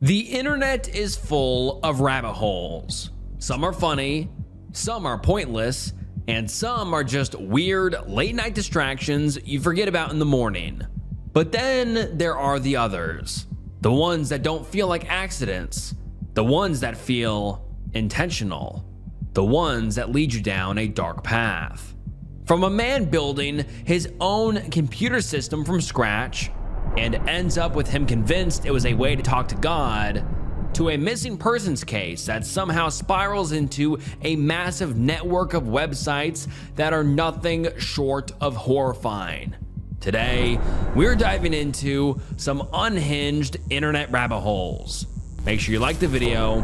The internet is full of rabbit holes. Some are funny, some are pointless, and some are just weird late night distractions you forget about in the morning. But then there are the others, the ones that don't feel like accidents, the ones that feel intentional, the ones that lead you down a dark path. From a man building his own computer system from scratch and ends up with him convinced it was a way to talk to God, to a missing persons case that somehow spirals into a massive network of websites that are nothing short of horrifying. Today, we're diving into some unhinged internet rabbit holes. Make sure you like the video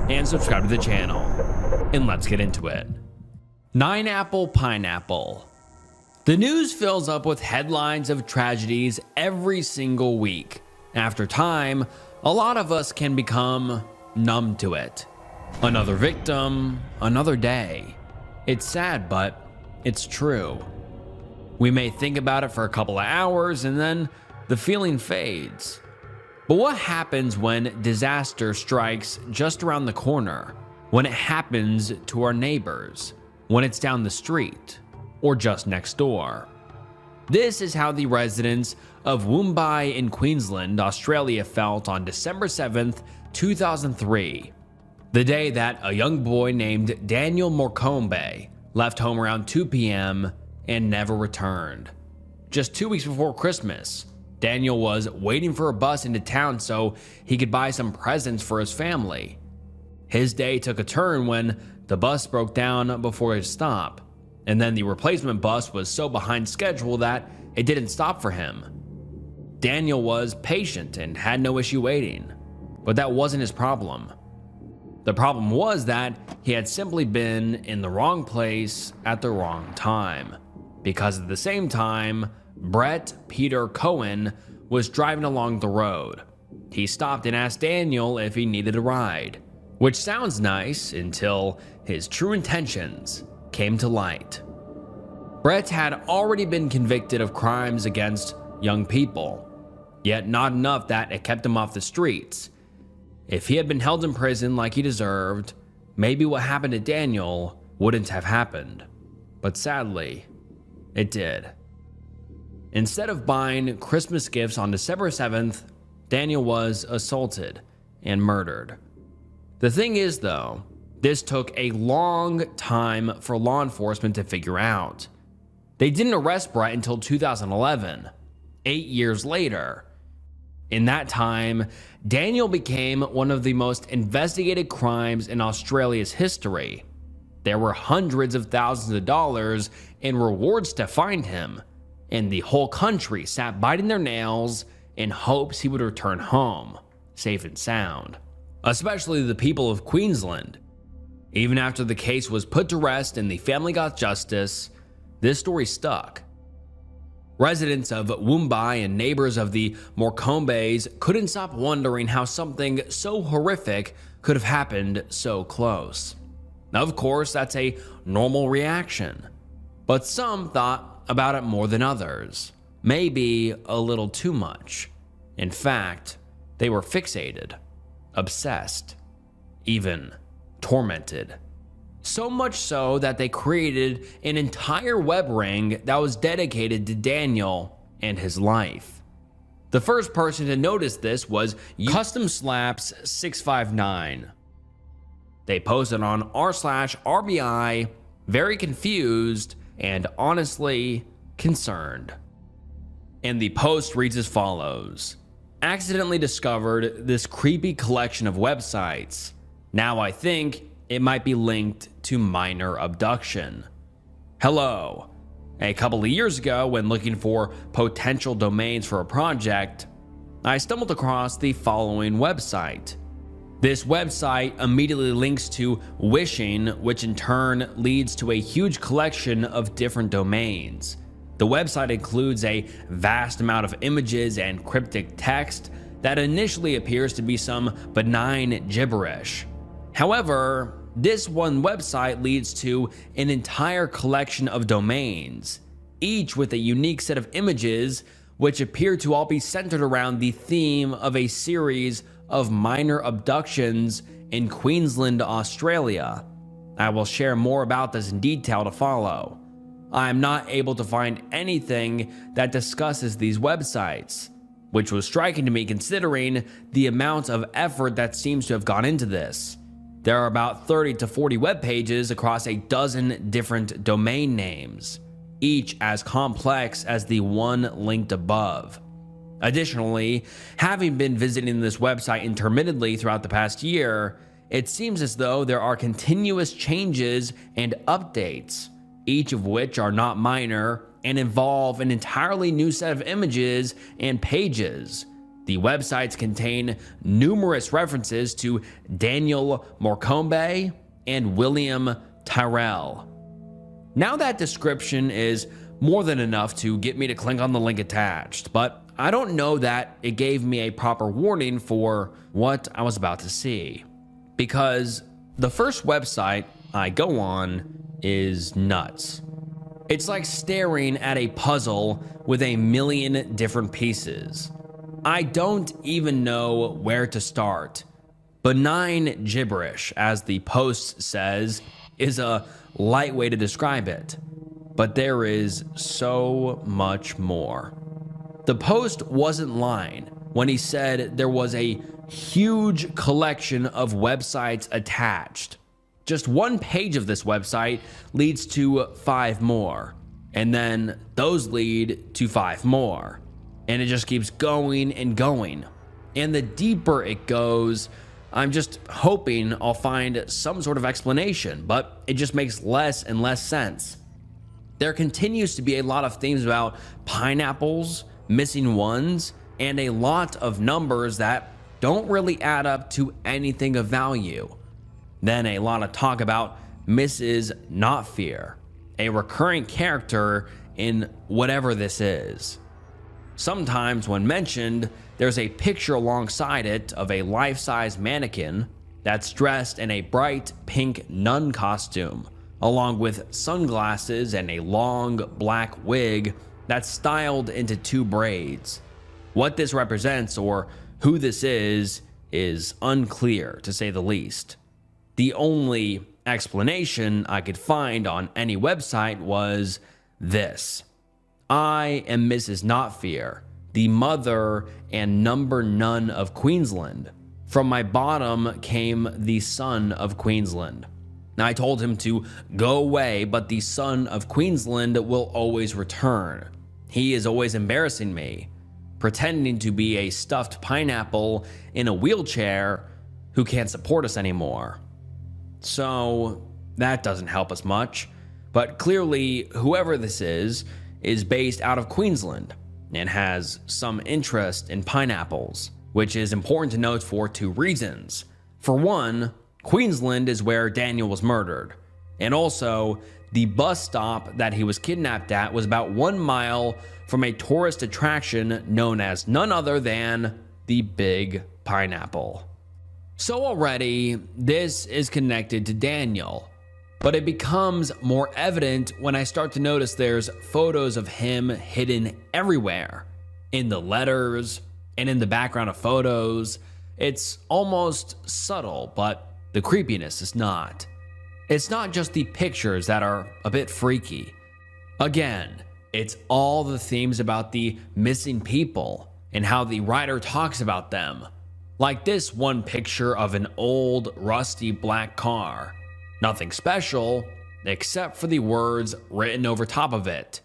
and subscribe to the channel, and let's get into it. 9-Apple Pineapple. The news fills up with headlines of tragedies every single week. After time, a lot of us can become numb to it. Another victim, another day. It's sad, but it's true. We may think about it for a couple of hours and then the feeling fades. But what happens when disaster strikes just around the corner? When it happens to our neighbors? When it's down the street? Or just next door? This is how the residents of Mumbai in Queensland, Australia felt on December 7th, 2003. The day that a young boy named Daniel Morcombe left home around 2 p.m. and never returned. Just 2 weeks before Christmas, Daniel was waiting for a bus into town so he could buy some presents for his family. His day took a turn when the bus broke down before his stop, and then the replacement bus was so behind schedule that it didn't stop for him. Daniel was patient and had no issue waiting, but that wasn't his problem. The problem was that he had simply been in the wrong place at the wrong time, because at the same time, Brett Peter Cohen was driving along the road. He stopped and asked Daniel if he needed a ride, which sounds nice until his true intentions came to light. Brett had already been convicted of crimes against young people, yet not enough that it kept him off the streets. If he had been held in prison like he deserved, maybe what happened to Daniel wouldn't have happened. But sadly, it did. Instead of buying Christmas gifts on December 7th, Daniel was assaulted and murdered. The thing is, though, this took a long time for law enforcement to figure out. They didn't arrest Brett until 2011, 8 years later. In that time, Daniel became one of the most investigated crimes in Australia's history. There were hundreds of thousands of dollars in rewards to find him, and the whole country sat biting their nails in hopes he would return home, safe and sound. Especially the people of Queensland. Even after the case was put to rest and the family got justice, this story stuck. Residents of Mumbai and neighbors of the Morcombes couldn't stop wondering how something so horrific could have happened so close. Now, of course, that's a normal reaction, but some thought about it more than others, maybe a little too much. In fact, they were fixated, obsessed, even tormented. So much so that they created an entire web ring that was dedicated to Daniel and his life. The first person to notice this was Custom Slaps 659. They posted on r/RBI, very confused and honestly concerned. And the post reads as follows: accidentally discovered this creepy collection of websites. Now I think it might be linked to minor abduction. Hello. A couple of years ago, when looking for potential domains for a project, I stumbled across the following website. This website immediately links to Wishing, which in turn leads to a huge collection of different domains. The website includes a vast amount of images and cryptic text that initially appears to be some benign gibberish. However, this one website leads to an entire collection of domains, each with a unique set of images which appear to all be centered around the theme of a series of minor abductions in Queensland, Australia. I will share more about this in detail to follow. I am not able to find anything that discusses these websites, which was striking to me considering the amount of effort that seems to have gone into this. There are about 30 to 40 web pages across a dozen different domain names, each as complex as the one linked above. Additionally, having been visiting this website intermittently throughout the past year, it seems as though there are continuous changes and updates, each of which are not minor and involve an entirely new set of images and pages. The websites contain numerous references to Daniel Morcombe and William Tyrrell. Now that description is more than enough to get me to click on the link attached, but I don't know that it gave me a proper warning for what I was about to see. Because the first website I go on is nuts. It's like staring at a puzzle with a million different pieces. I don't even know where to start. Benign gibberish, as the post says, is a light way to describe it. But there is so much more. The post wasn't lying when he said there was a huge collection of websites attached. Just one page of this website leads to 5 more, and then those lead to 5 more, and it just keeps going and going. And the deeper it goes, I'm just hoping I'll find some sort of explanation, but it just makes less and less sense. There continues to be a lot of themes about pineapples, missing ones, and a lot of numbers that don't really add up to anything of value. Then a lot of talk about Mrs. Not Fear, a recurring character in whatever this is. Sometimes when mentioned, there's a picture alongside it of a life-size mannequin that's dressed in a bright pink nun costume, along with sunglasses and a long black wig that's styled into 2 braids. What this represents or who this is unclear, to say the least. The only explanation I could find on any website was this: I am Mrs. Not Fear, the mother and number nun of Queensland. From my bottom came the son of Queensland. I told him to go away, but the son of Queensland will always return. He is always embarrassing me, pretending to be a stuffed pineapple in a wheelchair who can't support us anymore. So that doesn't help us much, but clearly whoever this is based out of Queensland and has some interest in pineapples, which is important to note for 2 reasons. For one, Queensland is where Daniel was murdered, and also the bus stop that he was kidnapped at was about 1 mile from a tourist attraction known as none other than the Big Pineapple. So already, this is connected to Daniel, but it becomes more evident when I start to notice there's photos of him hidden everywhere, in the letters and in the background of photos. It's almost subtle, but the creepiness is not. It's not just the pictures that are a bit freaky. Again, it's all the themes about the missing people and how the writer talks about them. Like this one picture of an old, rusty black car. Nothing special, except for the words written over top of it.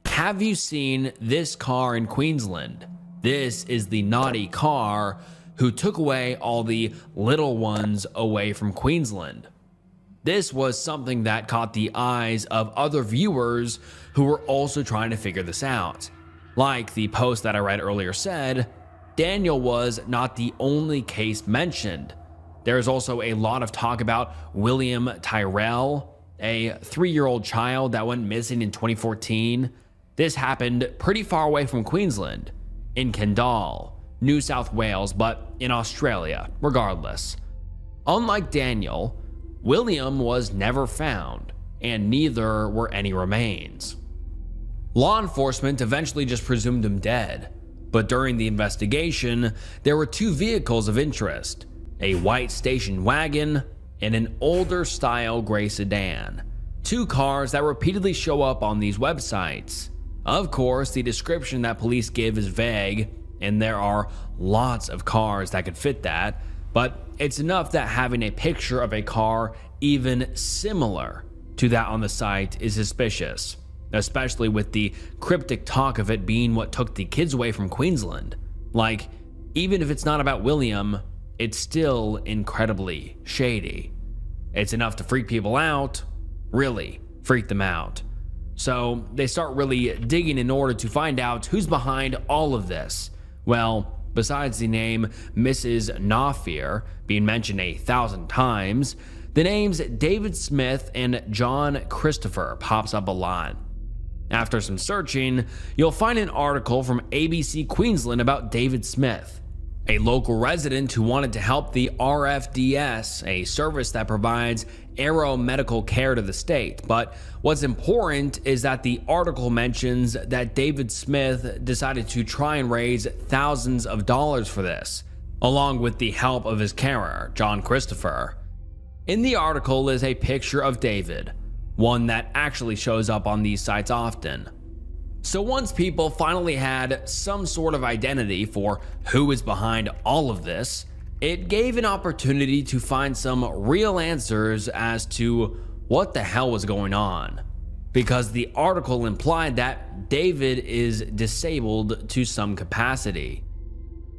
Have you seen this car in Queensland? This is the naughty car who took away all the little ones away from Queensland. This was something that caught the eyes of other viewers who were also trying to figure this out. Like the post that I read earlier said, Daniel was not the only case mentioned. There's also a lot of talk about William Tyrrell, a 3-year-old child that went missing in 2014. This happened pretty far away from Queensland, in Kendall, New South Wales, but in Australia, regardless. Unlike Daniel, William was never found, and neither were any remains. Law enforcement eventually just presumed him dead, But during the investigation, there were two vehicles of interest: a white station wagon and an older style gray sedan. Two cars that repeatedly show up on these websites. Of course, the description that police give is vague, and there are lots of cars that could fit that, but it's enough that having a picture of a car even similar to that on the site is suspicious, especially with the cryptic talk of it being what took the kids away from Queensland. Like, even if it's not about William, it's still incredibly shady. It's enough to freak people out, really freak them out. So they start really digging in order to find out who's behind all of this. Well, besides the name Mrs. Knopfier being mentioned 1,000 times, the names David Smith and John Christopher pops up a lot. After some searching, you'll find an article from ABC Queensland about David Smith, a local resident who wanted to help the RFDS, a service that provides aero medical care to the state. But what's important is that the article mentions that David Smith decided to try and raise thousands of dollars for this, along with the help of his carer, John Christopher. In the article is a picture of David, one that actually shows up on these sites often. So once people finally had some sort of identity for who is behind all of this, it gave an opportunity to find some real answers as to what the hell was going on. Because the article implied that David is disabled to some capacity.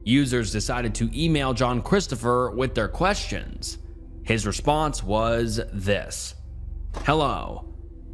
Users decided to email John Christopher with their questions. His response was this: "Hello.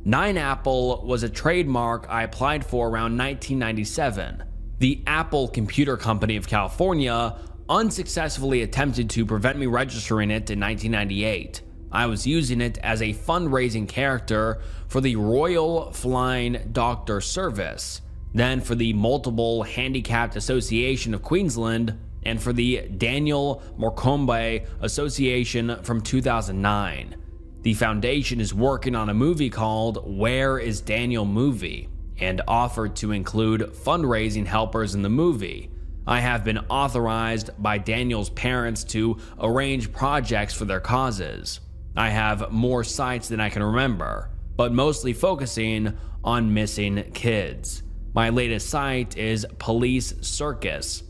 9Apple was a trademark I applied for around 1997. The Apple Computer Company of California unsuccessfully attempted to prevent me registering it in 1998. I was using it as a fundraising character for the Royal Flying Doctor Service, then for the Multiple Handicapped Association of Queensland, and for the Daniel Morcombe Association from 2009. The foundation is working on a movie called Where is Daniel Movie, and offered to include fundraising helpers in the movie. I have been authorized by Daniel's parents to arrange projects for their causes. I have more sites than I can remember, but mostly focusing on missing kids. My latest site is Police Circus.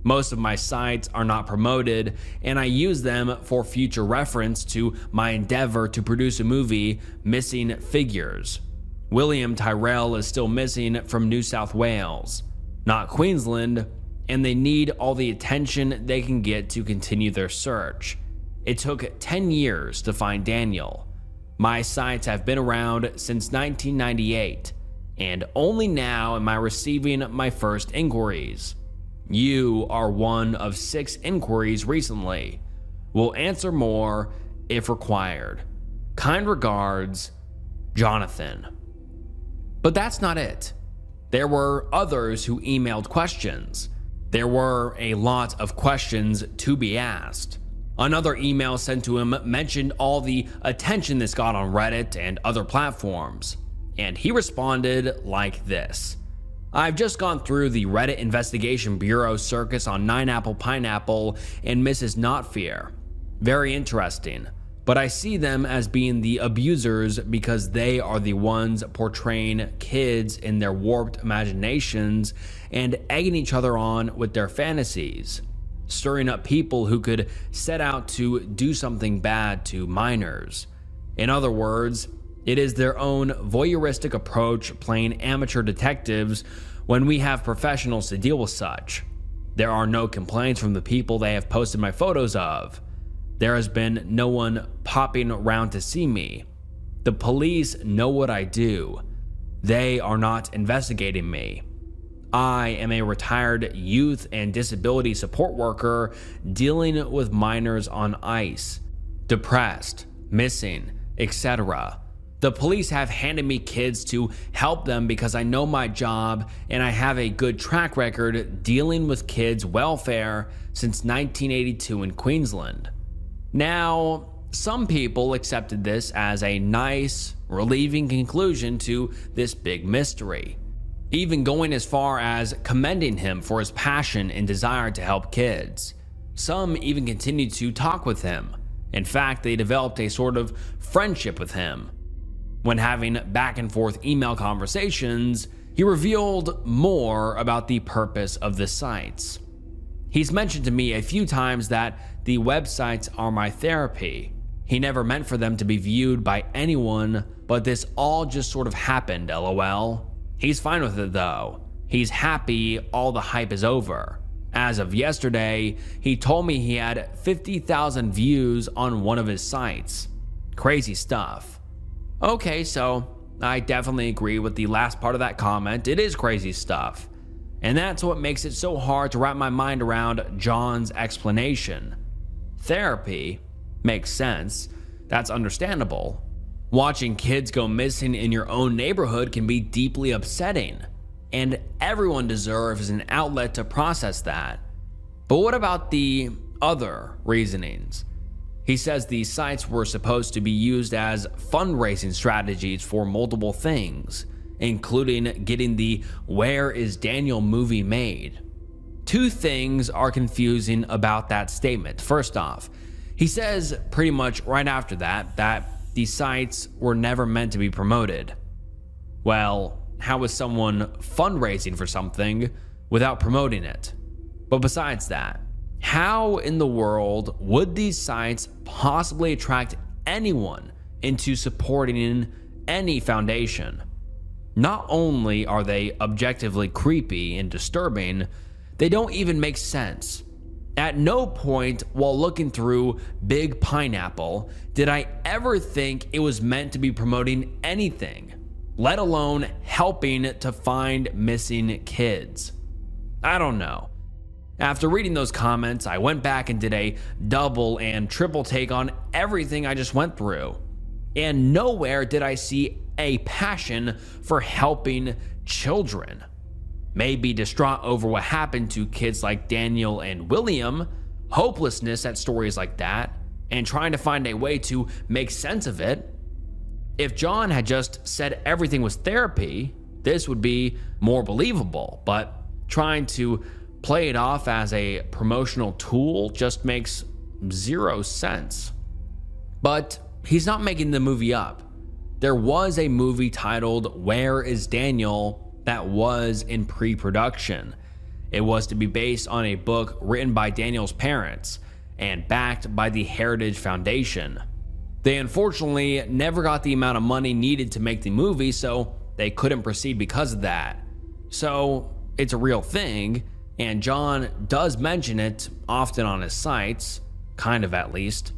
Most of my sites are not promoted, and I use them for future reference to my endeavor to produce a movie, Missing Figures. William Tyrrell is still missing from New South Wales, not Queensland, and they need all the attention they can get to continue their search. It took 10 years to find Daniel. My sites have been around since 1998, and only now am I receiving my first inquiries. You are one of 6 inquiries recently. We'll answer more if required. Kind regards, Jonathan." But that's not it. There were others who emailed questions. There were a lot of questions to be asked. Another email sent to him mentioned all the attention this got on Reddit and other platforms, and he responded like this: "I've just gone through the Reddit Investigation Bureau circus on 9Apple Pineapple and Mrs. Knopfier. Very interesting, but I see them as being the abusers because they are the ones portraying kids in their warped imaginations and egging each other on with their fantasies, stirring up people who could set out to do something bad to minors. In other words, it is their own voyeuristic approach playing amateur detectives when we have professionals to deal with such. There are no complaints from the people they have posted my photos of. There has been no one popping around to see me. The police know what I do. They are not investigating me. I am a retired youth and disability support worker dealing with minors on ICE, depressed, missing, etc. The police have handed me kids to help them because I know my job and I have a good track record dealing with kids' welfare since 1982 in Queensland. Now, some people accepted this as a nice, relieving conclusion to this big mystery. even going as far as commending him for his passion and desire to help kids. Some even continued to talk with him. In fact, they developed a sort of friendship with him. When having back and forth email conversations, he revealed more about the purpose of the sites. He's mentioned to me a few times that the websites are my therapy. He never meant for them to be viewed by anyone, but this all just sort of happened, lol. He's fine with it though. He's happy all the hype is over. As of yesterday, he told me he had 50,000 views on one of his sites. Crazy stuff. Okay, so I definitely agree with the last part of that comment. It is crazy stuff. And that's what makes it so hard to wrap my mind around John's explanation. Therapy makes sense. That's understandable. Watching kids go missing in your own neighborhood can be deeply upsetting, and everyone deserves an outlet to process that. But what about the other reasonings? He says these sites were supposed to be used as fundraising strategies for multiple things, including getting the Where is Daniel movie made. Two things are confusing about that statement. First off, he says pretty much right after that these sites were never meant to be promoted. Well, how is someone fundraising for something without promoting it? But besides that, how in the world would these sites possibly attract anyone into supporting any foundation? Not only are they objectively creepy and disturbing, they don't even make sense. At no point while looking through Big Pineapple did I ever think it was meant to be promoting anything, let alone helping to find missing kids. I don't know. After reading those comments, I went back and did a double and triple take on everything I just went through. And nowhere did I see a passion for helping children. Maybe distraught over what happened to kids like Daniel and William, hopelessness at stories like that, and trying to find a way to make sense of it. If John had just said everything was therapy, this would be more believable, but trying to play it off as a promotional tool just makes zero sense. But he's not making the movie up. There was a movie titled Where is Daniel that was in pre-production. It was to be based on a book written by Daniel's parents and backed by the Heritage Foundation. They unfortunately never got the amount of money needed to make the movie, so they couldn't proceed because of that. So it's a real thing, and John does mention it often on his sites, kind of at least.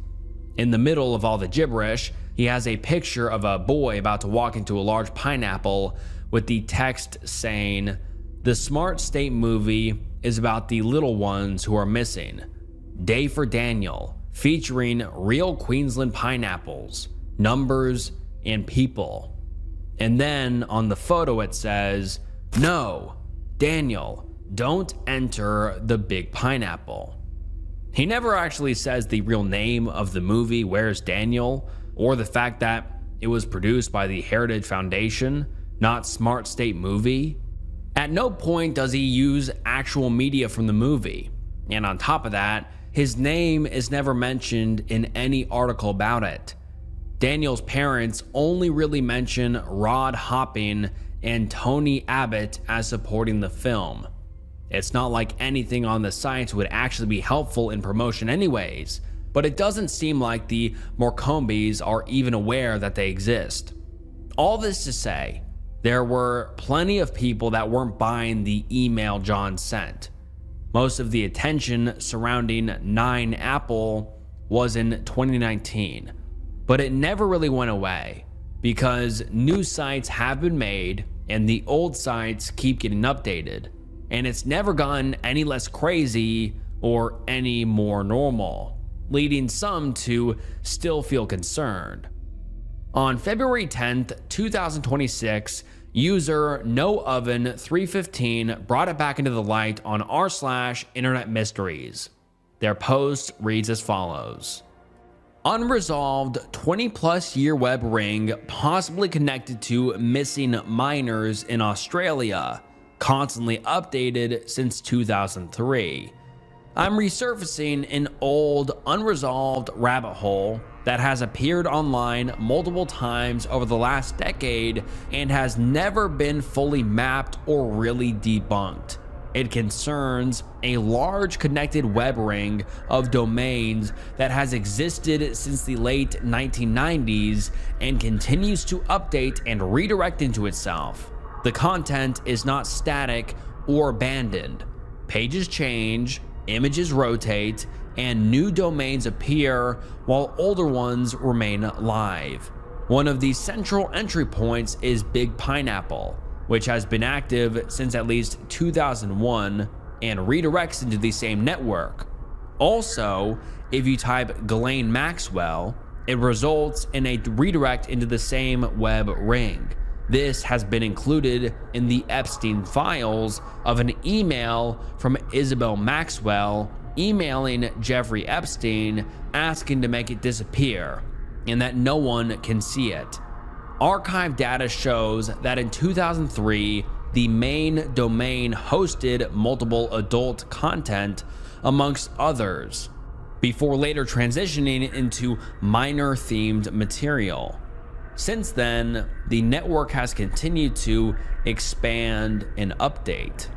In the middle of all the gibberish, he has a picture of a boy about to walk into a large pineapple with the text saying, "The Smart State movie is about the little ones who are missing. Day for Daniel, featuring real Queensland pineapples, numbers, and people." And then on the photo it says, "No, Daniel, don't enter the big pineapple." He never actually says the real name of the movie, Where's Daniel, or the fact that it was produced by the Heritage Foundation, not Smart State Movie. At no point does he use actual media from the movie. And on top of that, his name is never mentioned in any article about it. Daniel's parents only really mention Rod Hopping and Tony Abbott as supporting the film. It's not like anything on the sites would actually be helpful in promotion anyways, but it doesn't seem like the Morcombes are even aware that they exist. All this to say, there were plenty of people that weren't buying the email John sent. Most of the attention surrounding 9Apple was in 2019, but it never really went away because new sites have been made and the old sites keep getting updated, and it's never gotten any less crazy or any more normal, leading some to still feel concerned. On February 10th, 2026, user NoOven315 brought it back into the light on r/Internet Mysteries. Their post reads as follows. Unresolved 20-plus year web ring possibly connected to missing miners in Australia, constantly updated since 2003. I'm resurfacing an old, unresolved rabbit hole that has appeared online multiple times over the last decade and has never been fully mapped or really debunked. It concerns a large connected web ring of domains that has existed since the late 1990s and continues to update and redirect into itself. The content is not static or abandoned. Pages change, images rotate, and new domains appear while older ones remain live. One of the central entry points is Big Pineapple, which has been active since at least 2001 and redirects into the same network. Also, if you type Ghislaine Maxwell, it results in a redirect into the same web ring. This has been included in the Epstein files of an email from Isabel Maxwell emailing Jeffrey Epstein asking to make it disappear and that no one can see it. Archive data shows that in 2003, the main domain hosted multiple adult content amongst others, before later transitioning into minor-themed material. Since then, the network has continued to expand and update.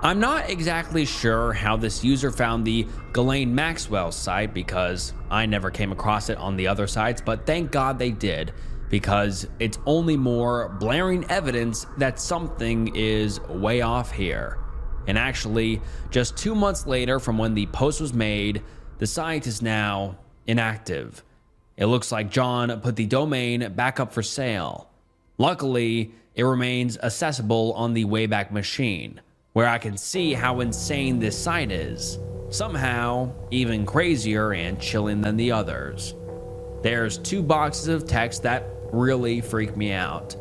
I'm not exactly sure how this user found the Ghislaine Maxwell site because I never came across it on the other sites, but thank God they did, because it's only more blaring evidence that something is way off here. And actually, just 2 months later from when the post was made, the site is now inactive. It looks like John put the domain back up for sale. Luckily, it remains accessible on the Wayback Machine, where I can see how insane this site is. Somehow, even crazier and chilling than the others. There's 2 boxes of text that really freak me out.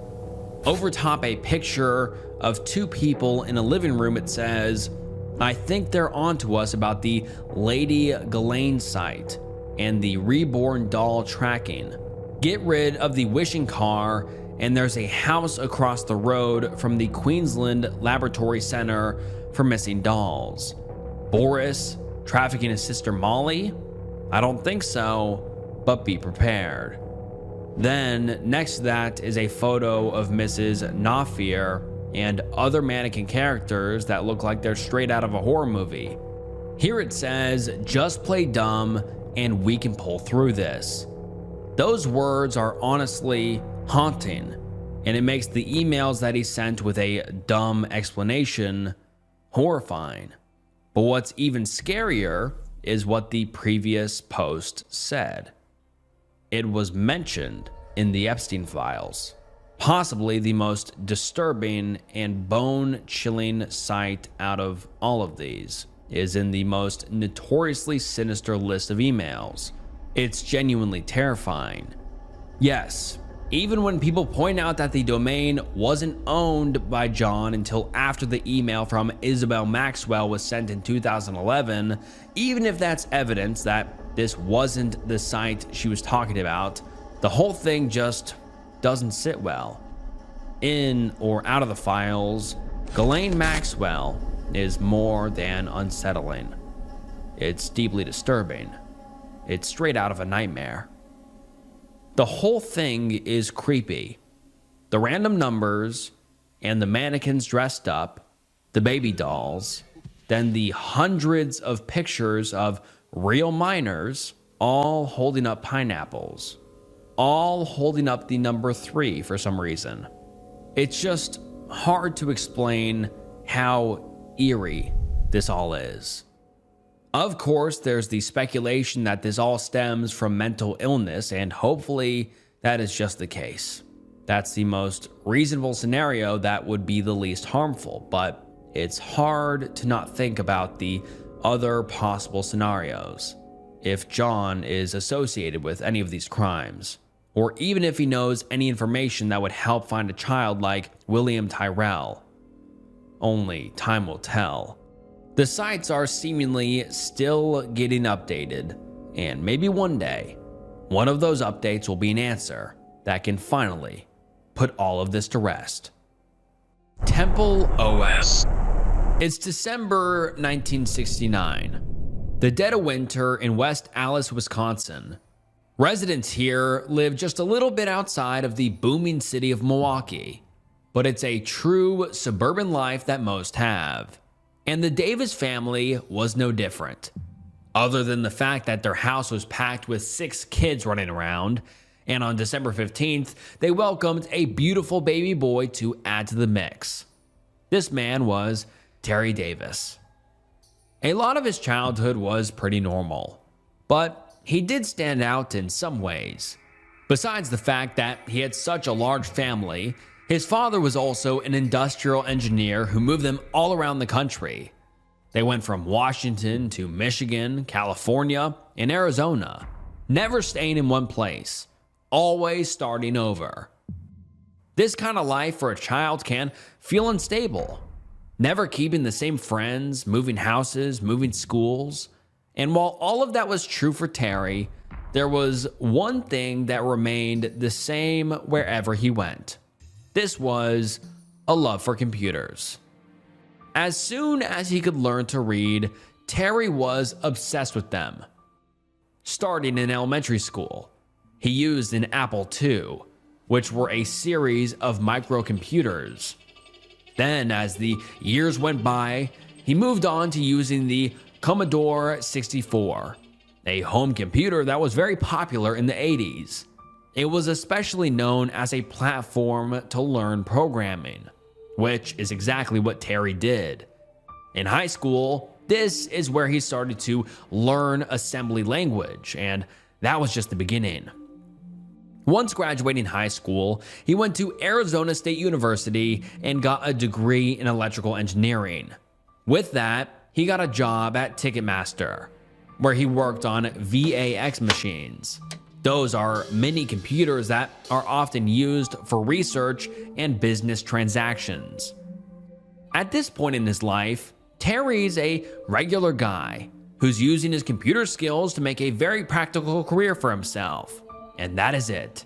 Over top a picture of 2 people in a living room, it says, "I think they're onto us about the Lady Ghislaine site and the reborn doll tracking. Get rid of the wishing car, and there's a house across the road from the Queensland Laboratory Center for Missing Dolls. Boris trafficking his sister Molly? I don't think so, but be prepared." Then, next to that is a photo of Mrs. Naufir and other mannequin characters that look like they're straight out of a horror movie. Here it says, "Just play dumb and we can pull through this." Those words are honestly haunting, and it makes the emails that he sent with a dumb explanation horrifying. But what's even scarier is what the previous post said. It was mentioned in the Epstein files. Possibly the most disturbing and bone-chilling sight out of all of these is in the most notoriously sinister list of emails. It's genuinely terrifying. Yes, even when people point out that the domain wasn't owned by John until after the email from Isabel Maxwell was sent in 2011, even if that's evidence that this wasn't the site she was talking about, the whole thing just doesn't sit well. In or out of the files, Ghislaine Maxwell is more than unsettling. It's deeply disturbing. It's straight out of a nightmare. The whole thing is creepy. The random numbers and the mannequins dressed up, the baby dolls, then the hundreds of pictures of real minors all holding up pineapples, all holding up the number 3 for some reason. It's just hard to explain how eerie this all is. Of course, there's the speculation that this all stems from mental illness, and hopefully that is just the case. That's the most reasonable scenario that would be the least harmful, but it's hard to not think about the other possible scenarios. If John is associated with any of these crimes, or even if he knows any information that would help find a child like William Tyrell. Only time will tell. The sites are seemingly still getting updated, and maybe one day One of those updates will be an answer that can finally put all of this to rest. Temple OS. It's December 1969. The dead of winter in West Allis, Wisconsin. Residents here live just a little bit outside of the booming city of Milwaukee, but it's a true suburban life that most have. And the Davis family was no different. Other than the fact that their house was packed with 6 kids running around, and on December 15th, they welcomed a beautiful baby boy to add to the mix. This man was Terry Davis. A lot of his childhood was pretty normal, but he did stand out in some ways. Besides the fact that he had such a large family, his father was also an industrial engineer who moved them all around the country. They went from Washington to Michigan, California, and Arizona, never staying in one place, always starting over. This kind of life for a child can feel unstable, never keeping the same friends, moving houses, moving schools. And while all of that was true for Terry, there was one thing that remained the same wherever he went. This was a love for computers. As soon as he could learn to read, Terry was obsessed with them. Starting in elementary school, he used an Apple II, which were a series of microcomputers. Then, as the years went by, he moved on to using the Commodore 64, a home computer that was very popular in the 80s. It was especially known as a platform to learn programming, which is exactly what Terry did. In high school, this is where he started to learn assembly language, and that was just the beginning. Once graduating high school, he went to Arizona State University and got a degree in electrical engineering. With that, he got a job at Ticketmaster, where he worked on VAX machines. Those are mini computers that are often used for research and business transactions. At this point in his life, Terry's a regular guy who's using his computer skills to make a very practical career for himself. And that is it.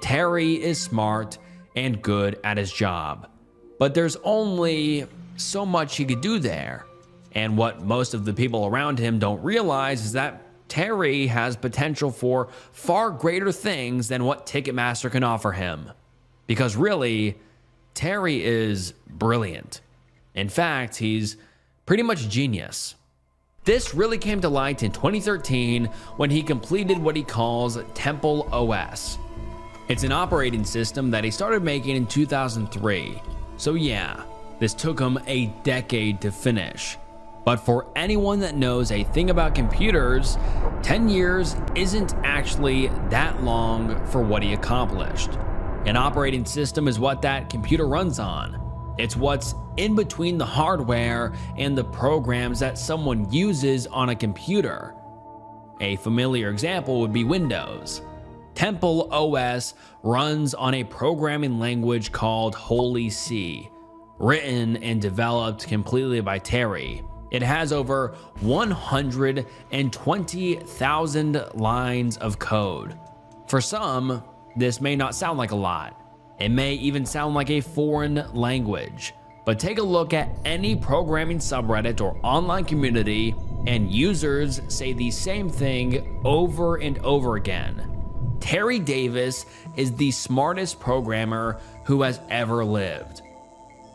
Terry is smart and good at his job, but there's only so much he could do there. And what most of the people around him don't realize is that Terry has potential for far greater things than what Ticketmaster can offer him. Because really, Terry is brilliant. In fact, he's pretty much genius. This really came to light in 2013 when he completed what he calls Temple OS. It's an operating system that he started making in 2003. So yeah, this took him a decade to finish. But for anyone that knows a thing about computers, 10 years isn't actually that long for what he accomplished. An operating system is what that computer runs on. It's what's in between the hardware and the programs that someone uses on a computer. A familiar example would be Windows. Temple OS runs on a programming language called Holy C, written and developed completely by Terry. It has over 120,000 lines of code. For some, this may not sound like a lot. It may even sound like a foreign language. But take a look at any programming subreddit or online community, and users say the same thing over and over again. Terry Davis is the smartest programmer who has ever lived.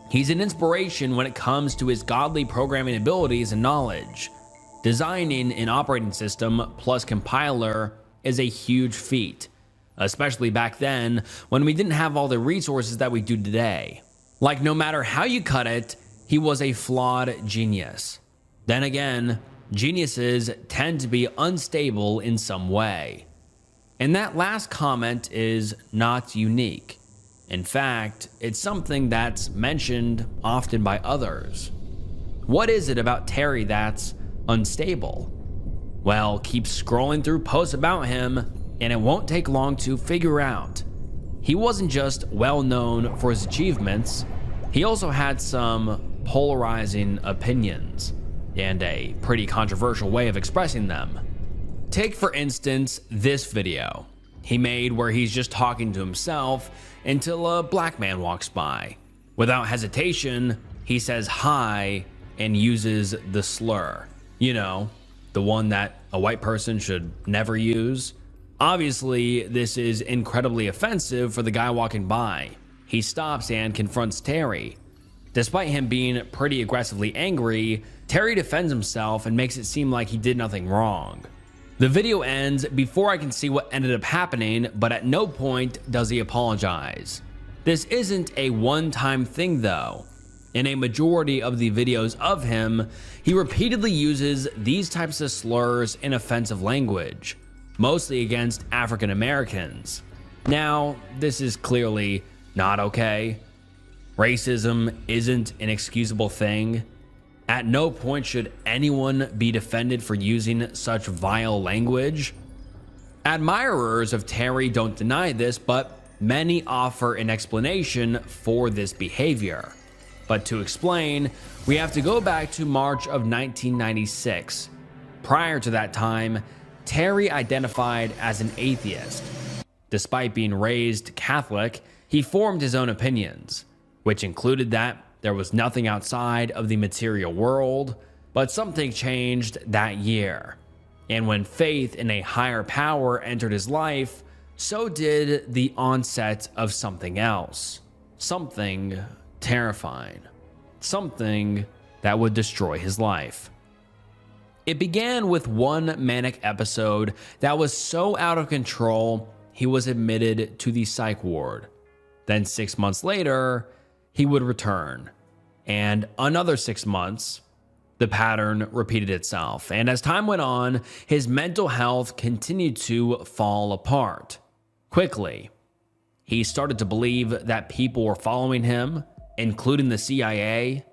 He's an inspiration when it comes to his godly programming abilities and knowledge. Designing an operating system plus compiler is a huge feat, especially back then when we didn't have all the resources that we do today. Like, no matter how you cut it, he was a flawed genius. Then again, geniuses tend to be unstable in some way. And that last comment is not unique. In fact, it's something that's mentioned often by others. What is it about Terry that's unstable? Well, keep scrolling through posts about him, and it won't take long to figure out. He wasn't just well known for his achievements, he also had some polarizing opinions, and a pretty controversial way of expressing them. Take for instance this video he made where he's just talking to himself until a black man walks by. Without hesitation, he says hi and uses the slur. You know, the one that a white person should never use. Obviously, this is incredibly offensive for the guy walking by. He stops and confronts Terry. Despite him being pretty aggressively angry, Terry defends himself and makes it seem like he did nothing wrong. The video ends before I can see what ended up happening, but at no point does he apologize. This isn't a one-time thing though. In a majority of the videos of him, he repeatedly uses these types of slurs in offensive language, mostly against African Americans. Now, this is clearly not okay. Racism isn't an excusable thing. At no point should anyone be defended for using such vile language. Admirers of Terry don't deny this, but many offer an explanation for this behavior. But to explain, we have to go back to March of 1996. Prior to that time, Terry identified as an atheist. Despite being raised Catholic, he formed his own opinions, which included that there was nothing outside of the material world, but something changed that year. And when faith in a higher power entered his life, so did the onset of something else. Something terrifying. Something that would destroy his life. It began with one manic episode that was so out of control, he was admitted to the psych ward. Then 6 months later, he would return. And another 6 months, the pattern repeated itself. And as time went on, his mental health continued to fall apart. Quickly, he started to believe that people were following him, including the CIA.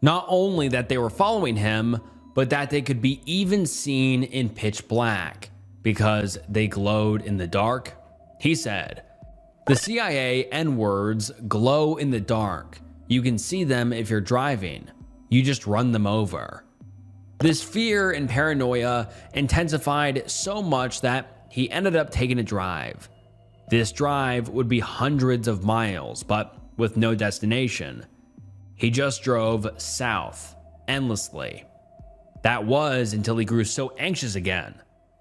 Not only that they were following him, but that they could be even seen in pitch black because they glowed in the dark. He said, "The CIA N-words glow in the dark. You can see them if you're driving. You just run them over." This fear and paranoia intensified so much that he ended up taking a drive. This drive would be hundreds of miles, but with no destination. He just drove south, endlessly. That was until he grew so anxious again.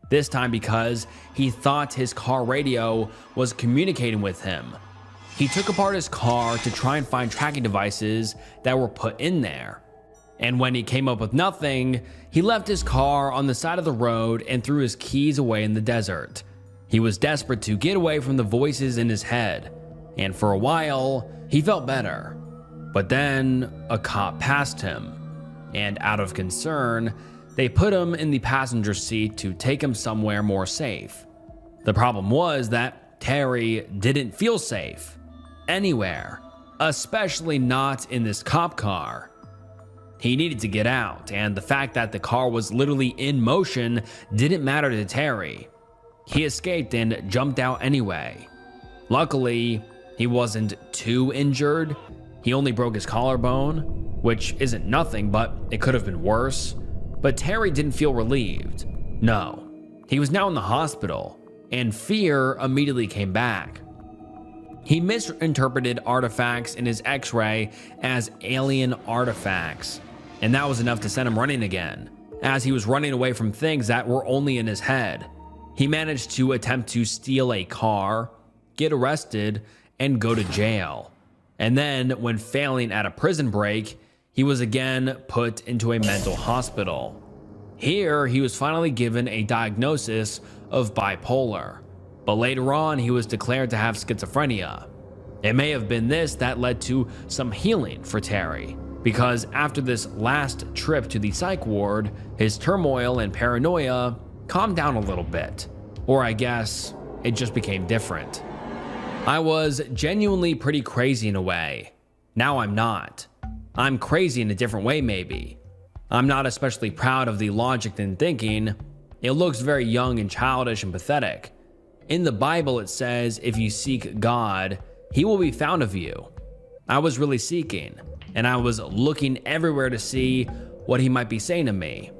This time because he thought his car radio was communicating with him. He took apart his car to try and find tracking devices that were put in there. And when he came up with nothing, he left his car on the side of the road and threw his keys away in the desert. He was desperate to get away from the voices in his head, and for a while, he felt better. But then a cop passed him, and out of concern, they put him in the passenger seat to take him somewhere more safe. The problem was that Terry didn't feel safe anywhere, especially not in this cop car. He needed to get out, and the fact that the car was literally in motion didn't matter to Terry. He escaped and jumped out anyway. Luckily, he wasn't too injured. He only broke his collarbone, which isn't nothing, but it could have been worse. But Terry didn't feel relieved. No, he was now in the hospital, and fear immediately came back. He misinterpreted artifacts in his x-ray as alien artifacts, and that was enough to send him running again, as he was running away from things that were only in his head. He managed to attempt to steal a car, get arrested, and go to jail. And then, when failing at a prison break, he was again put into a mental hospital. Here, he was finally given a diagnosis of bipolar, but later on, he was declared to have schizophrenia. It may have been this that led to some healing for Terry, because after this last trip to the psych ward, his turmoil and paranoia calmed down a little bit, or I guess it just became different. I was genuinely pretty crazy in a way. Now I'm not. I'm crazy in a different way maybe. I'm not especially proud of the logic and thinking. It looks very young and childish and pathetic. In the Bible it says if you seek God, he will be found of you. I was really seeking, and I was looking everywhere to see what he might be saying to me.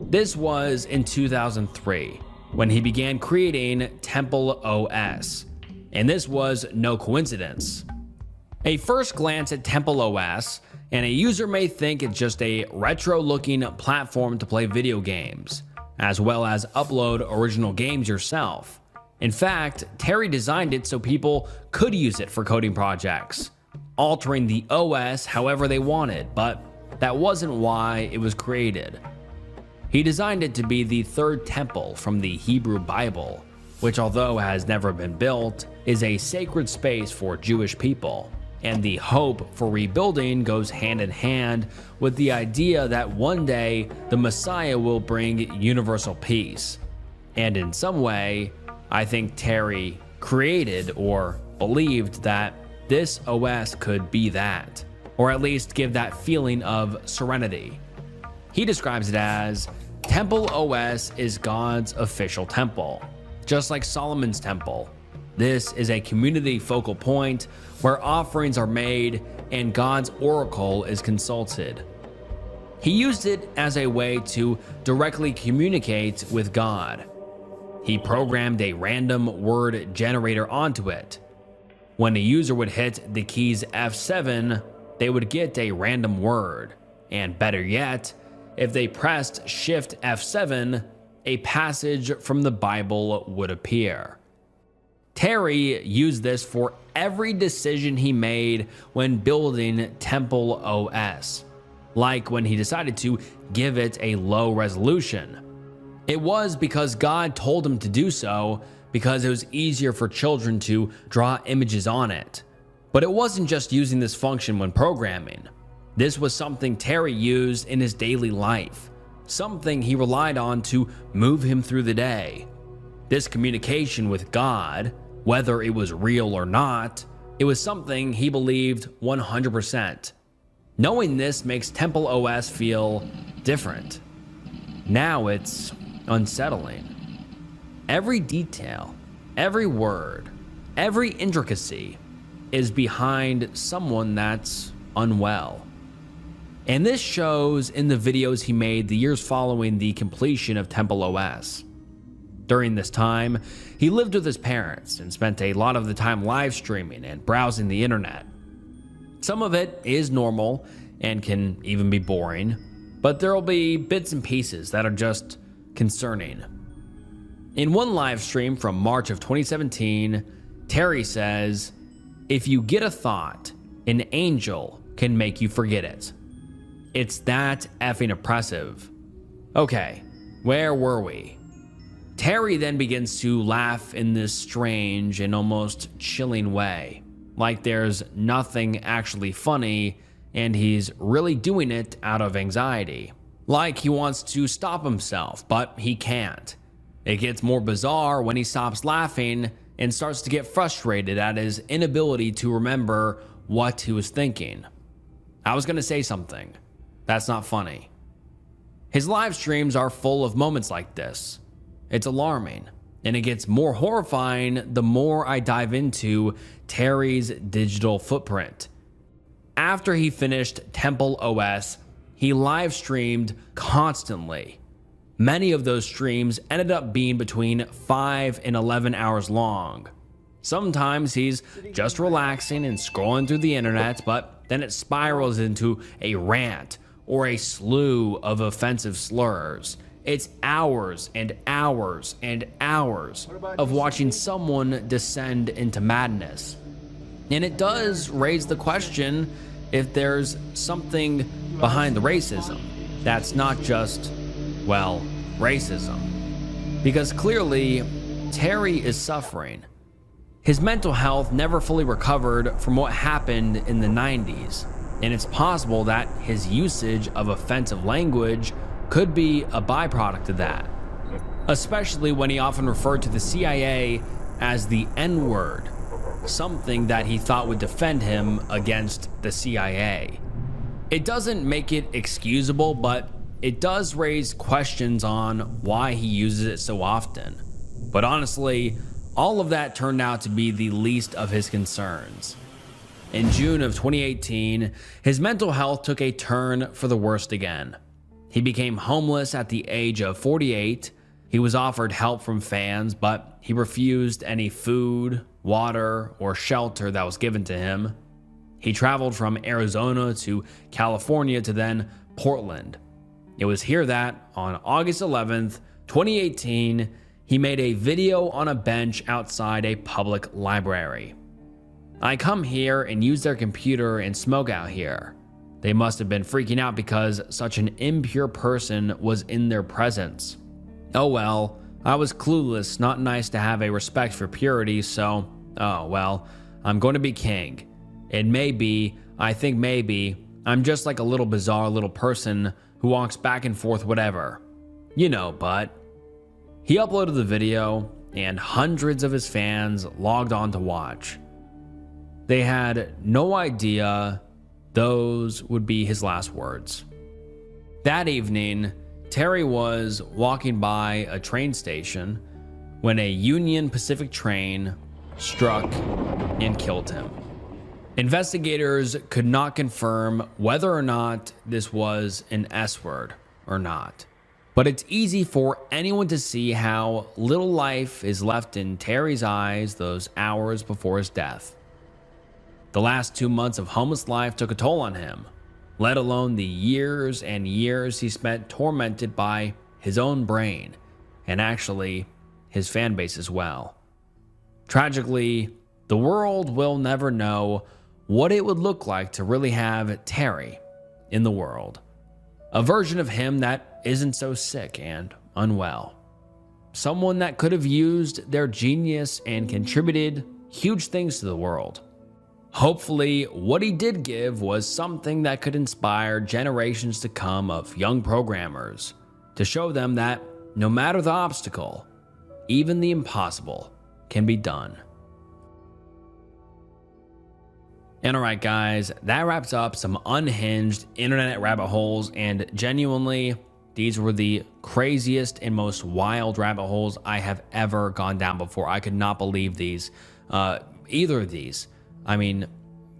This was in 2003, when he began creating Temple OS, and this was no coincidence. A first glance at Temple OS, and a user may think it's just a retro-looking platform to play video games, as well as upload original games yourself. In fact, Terry designed it so people could use it for coding projects, altering the OS however they wanted, but that wasn't why it was created. He designed it to be the third temple from the Hebrew Bible, which, although has never been built, is a sacred space for Jewish people. And the hope for rebuilding goes hand in hand with the idea that one day the Messiah will bring universal peace. And in some way, I think Terry created or believed that this OS could be that, or at least give that feeling of serenity. He describes it as, Temple OS is God's official temple, just like Solomon's temple. This is a community focal point where offerings are made and God's oracle is consulted. He used it as a way to directly communicate with God. He programmed a random word generator onto it. When a user would hit the keys F7, they would get a random word, and better yet, if they pressed Shift F7, a passage from the Bible would appear. Terry used this for every decision he made when building Temple OS, like when he decided to give it a low resolution. It was because God told him to do so, because it was easier for children to draw images on it. But it wasn't just using this function when programming. This was something Terry used in his daily life, something he relied on to move him through the day. This communication with God, whether it was real or not, it was something he believed 100%. Knowing this makes Temple OS feel different. Now it's unsettling. Every detail, every word, every intricacy is behind someone that's unwell. And this shows in the videos he made the years following the completion of Temple OS. During this time, he lived with his parents and spent a lot of the time live streaming and browsing the internet. Some of it is normal and can even be boring, but there will be bits and pieces that are just concerning. In one live stream from March of 2017, Terry says, "If you get a thought, an angel can make you forget it. It's that effing oppressive." Okay, where were we? Terry then begins to laugh in this strange and almost chilling way, like there's nothing actually funny and he's really doing it out of anxiety. Like he wants to stop himself, but he can't. It gets more bizarre when he stops laughing and starts to get frustrated at his inability to remember what he was thinking. I was gonna say something. That's not funny. His live streams are full of moments like this. It's alarming, and it gets more horrifying the more I dive into Terry's digital footprint. After he finished Temple OS, he live streamed constantly. Many of those streams ended up being between 5 and 11 hours long. Sometimes he's just relaxing and scrolling through the internet, but then it spirals into a rant or a slew of offensive slurs. It's hours and hours and hours of watching someone descend into madness. And it does raise the question if there's something behind the racism that's not just, well, racism. Because clearly, Terry is suffering. His mental health never fully recovered from what happened in the 90s, and it's possible that his usage of offensive language could be a byproduct of that, especially when he often referred to the CIA as the N-word, something that he thought would defend him against the CIA. It doesn't make it excusable, but it does raise questions on why he uses it so often. But honestly, all of that turned out to be the least of his concerns. In June of 2018, his mental health took a turn for the worst again. He became homeless at the age of 48. He was offered help from fans, but he refused any food, water, or shelter that was given to him. He traveled from Arizona to California to then Portland. It was here that, on August 11th, 2018, he made a video on a bench outside a public library. "I come here and use their computer and smoke out here. They must have been freaking out because such an impure person was in their presence. Oh well, I was clueless, not nice to have a respect for purity, so, oh well, I'm going to be king. And maybe, I think maybe, I'm just like a little bizarre little person who walks back and forth whatever. You know, but..." He uploaded the video, and hundreds of his fans logged on to watch. They had no idea those would be his last words. That evening, Terry was walking by a train station when a Union Pacific train struck and killed him. Investigators could not confirm whether or not this was an S word or not, but it's easy for anyone to see how little life is left in Terry's eyes those hours before his death. The last 2 months of homeless life took a toll on him, let alone the years and years he spent tormented by his own brain, and actually his fan base as well. Tragically, the world will never know what it would look like to really have Terry in the world. A version of him that isn't so sick and unwell. Someone that could have used their genius and contributed huge things to the world. Hopefully, what he did give was something that could inspire generations to come of young programmers to show them that no matter the obstacle, even the impossible can be done. And alright guys, that wraps up some unhinged internet rabbit holes, and genuinely, these were the craziest and most wild rabbit holes I have ever gone down before. I could not believe these, either of these. I mean,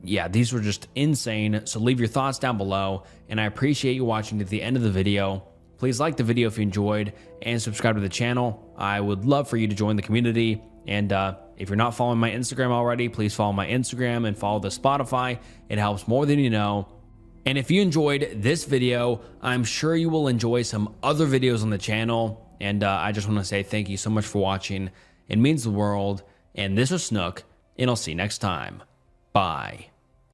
yeah, these were just insane. So leave your thoughts down below, and I appreciate you watching to the end of the video. Please like the video if you enjoyed, and subscribe to the channel. I would love for you to join the community. And if you're not following my Instagram already, please follow my Instagram and follow the Spotify. It helps more than you know. And if you enjoyed this video, I'm sure you will enjoy some other videos on the channel. And I just want to say thank you so much for watching. It means the world. And this was Snook, and I'll see you next time. Bye.